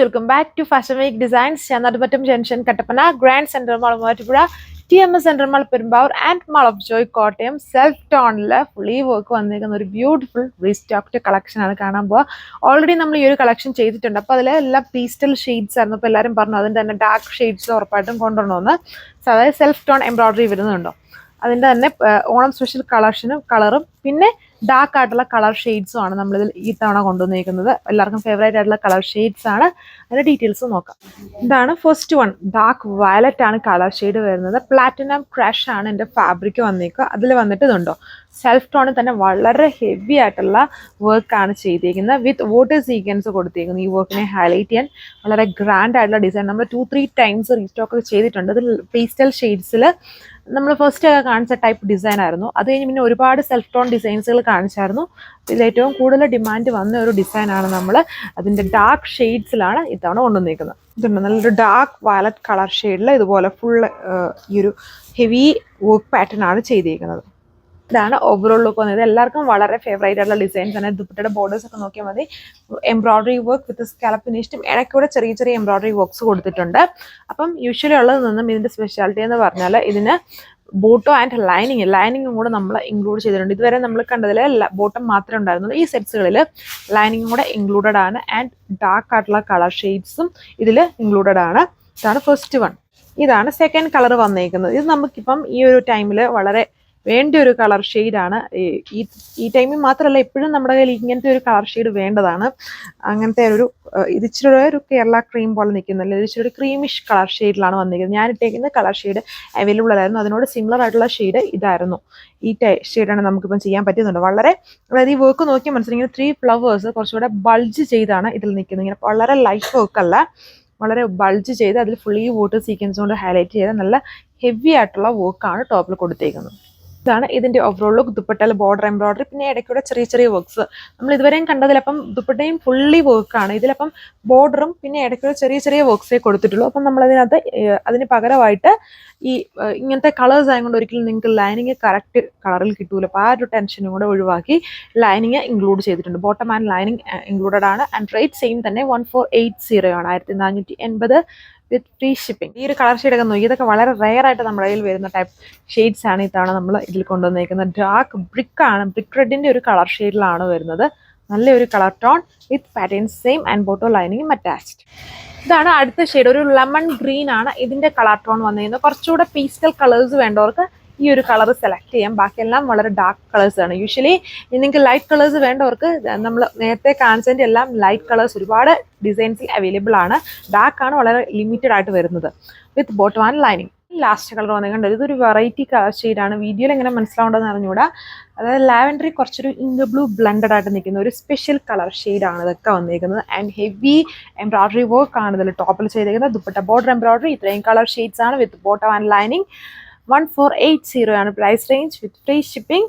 welcome back to Fashion Week Designs. Channadubattam Junction, Kattapana, Grand Central Mall, Moovattupuzha, TMS Central Mall, Perumbavoor, and Mall of Joy, Kottayam. Self-tone fully work വന്നിരിക്കുന്ന ഒരു beautiful restocked collection ആണ് കാണാൻ പോവാ. Already നമ്മൾ ഈ ഒരു collection ചെയ്തിട്ടുണ്ട്. അപ്പോൾ അതിലെല്ലാം പീസ്റ്റൽ ഷെയ്ഡ്സ് ആയിരുന്നു. അപ്പോൾ എല്ലാവരും പറഞ്ഞു അതിൻ്റെ തന്നെ ഡാർക്ക് ഷെയ്ഡ്സ് ഉറപ്പായിട്ടും കൊണ്ടുവരണമെന്ന്. അതായത് സെൽഫ് ടോൺ എംബ്രോയിഡറി വരുന്നുണ്ടോ അതിൻ്റെ തന്നെ ഓണം സ്പെഷ്യൽ കളറും പിന്നെ ഡാർക്ക് ആയിട്ടുള്ള കളർ ഷെയ്ഡ്സും ആണ് നമ്മളിതിൽ ഈ തവണ കൊണ്ടുവന്നിരിക്കുന്നത്. എല്ലാവർക്കും ഫേവറേറ്റ് ആയിട്ടുള്ള കളർ ഷെയ്ഡ്സ് ആണ്. അതിൻ്റെ ഡീറ്റെയിൽസ് നോക്കാം. ഇതാണ് ഫസ്റ്റ് വൺ. ഡാർക്ക് വയലറ്റ് ആണ് കളർ ഷെയ്ഡ് വരുന്നത്. പ്ലാറ്റിനം ക്രഷ് ആണ് എൻ്റെ ഫാബ്രിക് വന്നിരിക്കുക. അതിൽ വന്നിട്ട് ഇതുണ്ടോ സെൽഫ് ടോണിൽ തന്നെ വളരെ ഹെവി ആയിട്ടുള്ള വർക്കാണ് ചെയ്തിരിക്കുന്നത്. വിത്ത് വാട്ടർ സീക്വൻസ് കൊടുത്തിരിക്കുന്നത്. ഈ വർക്കിനെ ഹൈലൈറ്റ് ചെയ്യാൻ വളരെ ഗ്രാൻഡ് ആയിട്ടുള്ള ഡിസൈൻ നമ്മൾ 2-3 ടൈംസ് റീസ്റ്റോക്ക് ചെയ്തിട്ടുണ്ട്. അതിൽ പേസ്റ്റൽ ഷെയ്ഡ്സിൽ നമ്മൾ ഫസ്റ്റ് കാണിച്ച ടൈപ്പ് ഡിസൈൻ ആയിരുന്നു. അത് കഴിഞ്ഞ് പിന്നെ ഒരുപാട് സെൽഫ് ടോൺ ഡിസൈൻസുകൾ കാണിച്ചായിരുന്നു. ഇതിൽ ഏറ്റവും കൂടുതൽ ഡിമാൻഡ് വന്ന ഒരു ഡിസൈനാണ് നമ്മൾ അതിൻ്റെ ഡാർക്ക് ഷെയ്ഡ്സിലാണ് ഇത്തവണ കൊണ്ടുവന്നിരിക്കുന്നത്. ഇതുണ്ട് നല്ലൊരു ഡാർക്ക് വയലറ്റ് കളർ ഷെയ്ഡിൽ ഇതുപോലെ ഫുള്ള് ഈ ഒരു ഹെവി വർക്ക് പാറ്റേൺ ആണ് ചെയ്തിരിക്കുന്നത്. ഇതാണ് ഓവറോൾ ലുക്ക് വന്നത്. എല്ലാവർക്കും വളരെ ഫേവറേറ്റ് ആയിട്ടുള്ള ഡിസൈൻസ് ആണ്. ദുപ്പട്ടയുടെ ബോർഡേഴ്സ് ഒക്കെ നോക്കിയാൽ മതി. എംബ്രോയിഡറി വർക്ക് വിത്ത് സ്കാലപ്പ് ഫിനിഷും ഇടയ്ക്കൂടെ ചെറിയ ചെറിയ എംബ്രോയിഡറി വർക്ക്സ് കൊടുത്തിട്ടുണ്ട്. അപ്പം യൂഷ്വലി ഉള്ളത് നിന്നും ഇതിൻ്റെ സ്പെഷ്യാലിറ്റി എന്ന് പറഞ്ഞാൽ ഇതിന് ബോട്ടോ ആൻഡ് ലൈനിങ്ങും കൂടെ നമ്മൾ ഇൻക്ലൂഡ് ചെയ്തിട്ടുണ്ട്. ഇതുവരെ നമ്മൾ കണ്ടതിൽ ബോട്ടം മാത്രമേ ഉണ്ടായിരുന്നുള്ളൂ. ഈ സെറ്റ്സുകളിൽ ലൈനിങ്ങും കൂടെ ഇൻക്ലൂഡഡ് ആണ്. ആൻഡ് ഡാർക്ക് ആയിട്ടുള്ള കളർ ഷെയ്ഡ്സും ഇതിൽ ഇൻക്ലൂഡഡ് ആണ്. ഇതാണ് ഫസ്റ്റ് വൺ. ഇതാണ് സെക്കൻഡ് കളർ വന്നിരിക്കുന്നത്. ഇത് നമുക്കിപ്പം ഈ ഒരു ടൈമിൽ വളരെ വേണ്ട ഒരു കളർ ഷെയ്ഡാണ്. ഈ ടൈമിൽ മാത്രമല്ല എപ്പോഴും നമ്മുടെ കയ്യിൽ ഇങ്ങനത്തെ ഒരു കളർ ഷെയ്ഡ് വേണ്ടതാണ്. അങ്ങനത്തെ ഇത് ഇച്ചിരി ഒരു കേരള ക്രീം പോലെ നിൽക്കുന്നില്ല. ഇത് ഇച്ചിരി ഒരു ക്രീമിഷ് കളർ ഷെയ്ഡിലാണ് വന്നിരിക്കുന്നത്. ഞാൻ ഇട്ടേക്കുന്ന കളർ ഷെയ്ഡ് അവൈലബിൾ ആയിരുന്നു. അതിനോട് സിമിലർ ആയിട്ടുള്ള ഷെയ്ഡ് ഇതായിരുന്നു. ഈ ഷെയ്ഡാണ് നമുക്കിപ്പം ചെയ്യാൻ പറ്റുന്നുണ്ട്. വളരെ അതായത് ഈ വർക്ക് നോക്കിയാൽ മനസ്സിലായി ഇങ്ങനെ 3 ഫ്ലവേഴ്സ് കുറച്ചുകൂടെ ബൾജ് ചെയ്താണ് ഇതിൽ നിൽക്കുന്നത്. ഇങ്ങനെ വളരെ ലൈറ്റ് വർക്കല്ല, വളരെ ബൾജ് ചെയ്ത് അതിൽ ഫുള്ളി വാട്ടർ സീക്വൻസ് കൊണ്ട് ഹൈലൈറ്റ് ചെയ്ത് നല്ല ഹെവി ആയിട്ടുള്ള വർക്കാണ് ടോപ്പിൽ കൊടുത്തേക്കുന്നത്. ഇതാണ് ഇതിൻ്റെ ഓവറോൾ ലുക്ക്. ദുപ്പട്ടയിൽ ബോർഡർ എംബ്രോയിഡറി പിന്നെ ഇടയ്ക്കൂടെ ചെറിയ ചെറിയ വർക്ക്സ് നമ്മൾ ഇതുവരെയും കണ്ടതിലപ്പം ദുപ്പട്ടയും ഫുള്ളി വർക്കാണ്. ഇതിലപ്പം ബോർഡറും പിന്നെ ഇടയ്ക്കൂടെ ചെറിയ ചെറിയ വർക്ക്സേ കൊടുത്തിട്ടുള്ളൂ. അപ്പം നമ്മളതിനകത്ത് അതിന് പകരമായിട്ട് ഈ ഇങ്ങനത്തെ കളേഴ്സ് ആയതുകൊണ്ട് ഒരിക്കലും നിങ്ങൾക്ക് ലൈനിങ് കറക്റ്റ് കളറിൽ കിട്ടൂല. അപ്പോൾ ആ ഒരു ടെൻഷനും കൂടെ ഒഴിവാക്കി ലൈനിങ് ഇൻക്ലൂഡ് ചെയ്തിട്ടുണ്ട്. ബോട്ടം ആൻഡ് ലൈനിങ് ഇൻക്ലൂഡഡ് ആണ്. ആൻഡ് റേറ്റ് സെയിം തന്നെ 1480 ആണ്, 1480 വിത്ത് ഫ്രീ ഷിപ്പിംഗ്. ഈ ഒരു കളർ ഷെയ്ഡൊക്കെ നോക്കി ഇതൊക്കെ വളരെ റെയർ ആയിട്ട് നമ്മുടെ കയ്യിൽ വരുന്ന ടൈപ്പ് ഷെയ്ഡ്സ് ആണ് ഇത്തവണ നമ്മൾ ഇതിൽ കൊണ്ടുവന്നിരിക്കുന്നത്. ഡാർക്ക് ബ്രിക്ക് റെഡിൻ്റെ ഒരു കളർ ഷെയ്ഡിലാണ് വരുന്നത്. നല്ലൊരു colour tone with pattern same and bottom ലൈനിങ്ങും അറ്റാച്ച്ഡ്. ഇതാണ് അടുത്ത ഷെയ്ഡ്. ഒരു ലെമൺ ഗ്രീൻ ആണ് ഇതിൻ്റെ കളർ ടോൺ വന്നിരിക്കുന്നത്. കുറച്ചുകൂടെ പീസ്റ്റൽ കളേഴ്സ് വേണ്ടവർക്ക് ഈ ഒരു കളർ സെലക്ട് ചെയ്യാം. ബാക്കിയെല്ലാം വളരെ ഡാർക്ക് കളേഴ്സ് ആണ്. യൂഷ്വലി നിങ്ങൾക്ക് ലൈറ്റ് കളേഴ്സ് വേണ്ടവർക്ക് നമ്മൾ നേരത്തെ കാണിച്ചതിൻ്റെ എല്ലാം ലൈറ്റ് കളേഴ്സ് ഒരുപാട് ഡിസൈൻസിൽ അവൈലബിൾ ആണ്. ഡാർക്ക് ആണ് വളരെ ലിമിറ്റഡ് ആയിട്ട് വരുന്നത് വിത്ത് bottom and lining. Last colour വന്നിട്ടുണ്ട്. ഇതൊരു വെറൈറ്റി കളർ ഷെയ്ഡാണ്. വീഡിയോയിൽ എങ്ങനെ മനസ്സിലാവേണ്ടതെന്ന് അറിഞ്ഞുകൂടാ. അതായത് ലാവൻഡറി കുറച്ചൊരു ഇങ്ക് ബ്ലൂ ബ്ലെൻഡഡ് ആയിട്ട് നിൽക്കുന്ന ഒരു സ്പെഷ്യൽ കളർ ഷെയ്ഡാണ് ഇതൊക്കെ വന്നിരിക്കുന്നത്. ആൻഡ് ഹെവി എംബ്രോയിഡറി വർക്ക് ആണ് ഇതിൽ ടോപ്പിൽ ചെയ്തിരിക്കുന്നത്. ദുപ്പട്ട ബോർഡർ എംബ്രോയിഡറി ഇത്രയും കളർ ഷെയ്ഡ്സ് ആണ് വിത്ത് ബോട്ടം ആൻഡ് ലൈനിങ്. 1480 ആണ് price range with free shipping.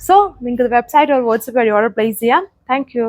So നിങ്ങൾക്ക് വെബ്സൈറ്റ് ഓർ വാട്സപ്പ് വഴി ഓർഡർ പ്ലേസ് ചെയ്യാം. Thank U.